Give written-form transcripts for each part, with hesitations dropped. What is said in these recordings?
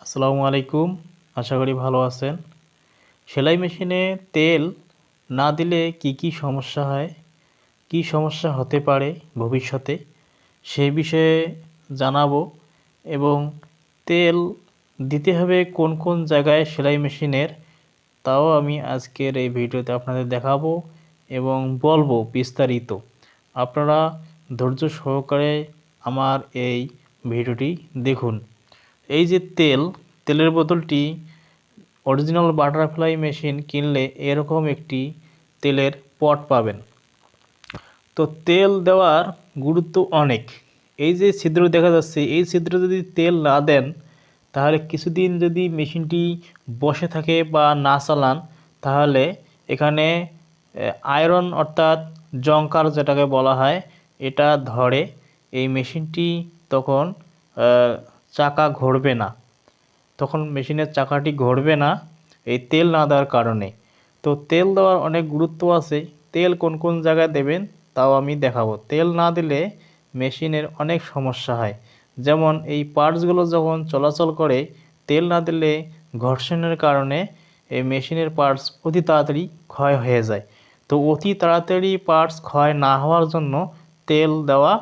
আসসালামু আলাইকুম। আশা করি ভালো আছেন। সেলাই মেশিনে তেল না দিলে কি কি সমস্যা হয়, কি সমস্যা হতে পারে ভবিষ্যতে, সেই বিষয়ে জানাবো। এবং তেল দিতে হবে কোন কোন জায়গায় সেলাই মেশিনের, তাও আমি আজকের এই ভিডিওতে আপনাদের দেখাবো এবং বলবো বিস্তারিত। আপনারা ধৈর্য সহকারে আমার এই ভিডিওটি দেখুন। এই যে তেলের বোতলটি অরিজিনাল বাটারফ্লাই মেশিন কিনলে এরকম একটি তেলের পট পাবেন। তো তেল দেওয়ার গুরুত্ব অনেক। এই যে ছিদ্র দেখা যাচ্ছে, এই ছিদ্র যদি তেল না দেন তাহলে কিছুদিন যদি মেশিনটি বসে থাকে বা না চালান, তাহলে এখানে আয়রন অর্থাৎ জংকার যেটাকে বলা হয় এটা ধরে। এই মেশিনটি তখন চাকা ঘুরবে না, তখন মেশিনের চাকাটি ঘুরবে না এই তেল না দেওয়ার কারণে। তো তেল দেওয়ার অনেক গুরুত্ব আছে। তেল কোন কোন জায়গায় দেবেন তাও আমি দেখাবো। তেল না দিলে মেশিনের অনেক সমস্যা হয়। যেমন এই পার্টসগুলো যখন চলাচল করে, তেল না দিলে ঘর্ষণের কারণে এই মেশিনের পার্টস অতি তাড়াতাড়ি ক্ষয় হয়ে যায়। তো অতি তাড়াতাড়ি পার্টস ক্ষয় না হওয়ার জন্য তেল দেওয়া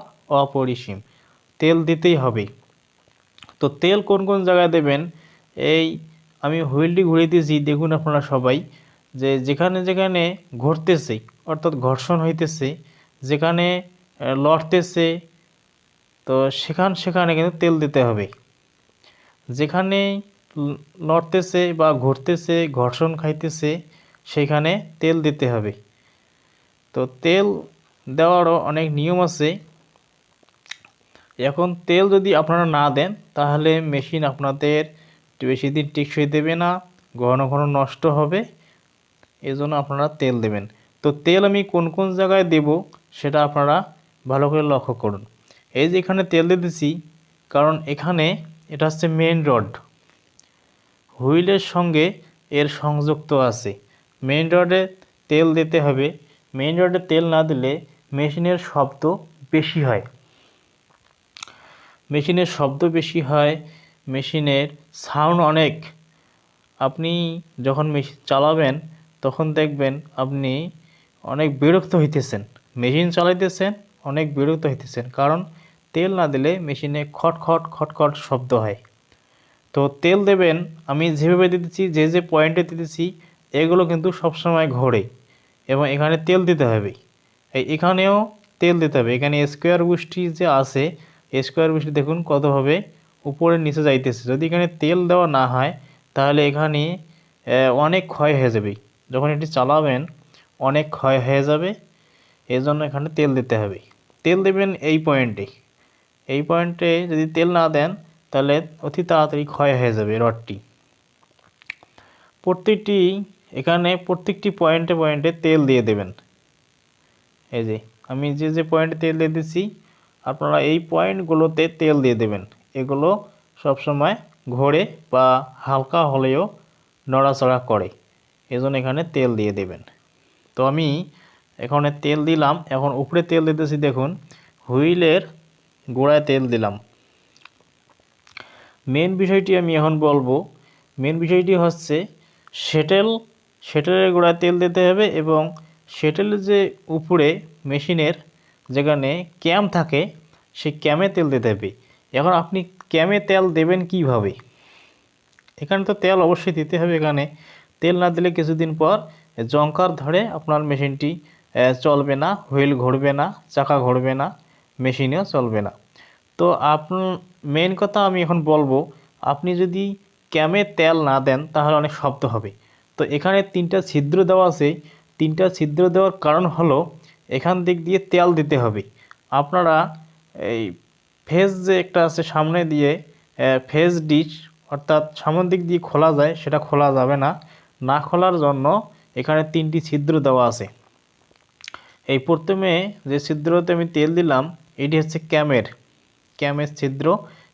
অপরিসীম, তেল দিতেই হবে। তো তেল কোন কোন জায়গায় দেবেন, এই আমি হুইলটি ঘুরিয়ে দিয়েছি, দেখুন আপনারা সবাই, যে যেখানে যেখানে ঘুরতেছে অর্থাৎ ঘর্ষণ হইতেছে, যেখানে লড়তেছে, তো সেখানে কিন্তু তেল দিতে হবে। যেখানে লড়তেছে বা ঘুরতেছে, ঘর্ষণ খাইতেছে, সেখানে তেল দিতে হবে। তো তেল দেওয়ারও অনেক নিয়ম আছে। এখন তেল যদি আপনারা না দেন তাহলে মেশিন আপনাদের বেশি দিন টেকসই দেবে না, ঘন ঘন নষ্ট হবে। এজন্য আপনারা তেল দেবেন। তো তেল আমি কোন কোন জায়গায় দেব সেটা আপনারা ভালো করে লক্ষ্য করুন। এই যে এখানে তেল দিতেছি, কারণ এখানে এটা হচ্ছে মেইন রড, হুইলের সঙ্গে এর সংযুক্ত আছে। মেইন রডে তেল দিতে হবে। মেইন রডে তেল না দিলে মেশিনের শব্দ বেশি হয়, মেশিনের শব্দ বেশি হয়, মেশিনের সাউন্ড অনেক। আপনি যখন মেশিন চালাবেন তখন দেখবেন আপনি অনেক বিরক্ত হইতেছেন, মেশিন চালাইতেছেন অনেক বিরক্ত হইতেছেন, কারণ তেল না দিলে মেশিনে খটখট খটখট শব্দ হয়। তো তেল দেবেন, আমি যেভাবে দিতেছি, যে যে পয়েন্টে দিতেছি, এগুলো কিন্তু সবসময় ঘোরে এবং এখানে তেল দিতে হবে। এখানেও তেল দিতে হবে। এখানে স্কোয়ার গোষ্ঠী যে আছে, স্কোয়ার গোষ্ঠী দেখুন কতভাবে উপরে নিচে যাইতেছে। যদি এখানে তেল দেওয়া না হয় তাহলে এখানে অনেক ক্ষয় হয়ে যাবে। যখন এটি চালাবেন অনেক ক্ষয় হয়ে যাবে, এজন্য এখানে তেল দিতে হবে। তেল দেবেন এই পয়েন্টে। এই পয়েন্টে যদি তেল না দেন তাহলে অতি তাড়াতাড়ি ক্ষয় হয়ে যাবে রডটি। প্রত্যেকটি পয়েন্টে পয়েন্টে তেল দিয়ে দেবেন। এই যে আমি যে যে পয়েন্টে তেল দিয়ে দিচ্ছি, আপনারা এই পয়েন্টগুলোতে তেল দিয়ে দেবেন। এগুলো সবসময় ঘোরে বা হালকা হলেও নড়াচড়া করে, এজন্য এখানে তেল দিয়ে দেবেন। তো আমি এখানে তেল দিলাম, এখন উপরে তেল দিতেছি, দেখুন হুইলের গোড়ায় তেল দিলাম। মেন বিষয়টি আমি এখন বলবো। মেন বিষয়টি হচ্ছে সেটেলের গোড়ায় তেল দিতে হবে এবং সেটেলের যে উপরে মেশিনের যেখানে ক্যাম থাকে সেই ক্যামে তেল দিতে হবে। এখন আপনি ক্যামে তেল দেবেন কিভাবে? এখানে তো তেল অবশ্যই দিতে হবে। এখানে তেল না দিলে কিছুদিন পর জংকার ধরে আপনার মেশিনটি চলবে না, হুইল ঘুরবে না, চাকা ঘুরবে না, মেশিনেও চলবে না। তো আপনার মেন কথা আমি এখন বলবো, আপনি যদি ক্যামে তেল না দেন তাহলে অনেক শব্দ হবে। তো এখানে 3টা ছিদ্র দেওয়া আছে। 3টা ছিদ্র দেওয়ার কারণ হলো এখান দিক দিয়ে তেল দিতে হবে। আপনারা এই ফেজ যে একটা আছে সামনে দিয়ে, ফেজ ডিশ অর্থাৎ সামনের দিক দিয়ে খোলা যায়, সেটা খোলা যাবে না। না খোলার জন্য এখানে 3টি ছিদ্র দেওয়া আছে। এই প্রথমে যে ছিদ্রতে আমি তেল দিলাম এটি হচ্ছে ক্যামের ছিদ্র।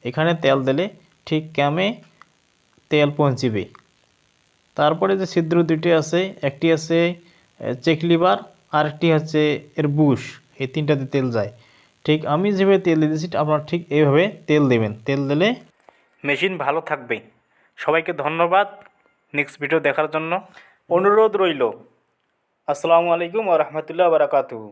এখানে তেল দিলে ঠিক ক্যামে তেল পৌঁছিবে। তারপরে যে ছিদ্র দুটি আছে, একটি আছে চেক লিভার, আরেকটি হচ্ছে এর বুশ। এই 3টাতে তেল যায়। ঠিক আমি যেভাবে তেল দিয়েছি আপনারা ঠিক এইভাবে তেল দেবেন। তেল দিলে মেশিন ভালো থাকবে। সবাইকে ধন্যবাদ নেক্সট ভিডিও দেখার জন্য। অনুরোধ রইল। আসসালামু আলাইকুম ওয়া রাহমাতুল্লাহি ওয়া বারাকাতুহু।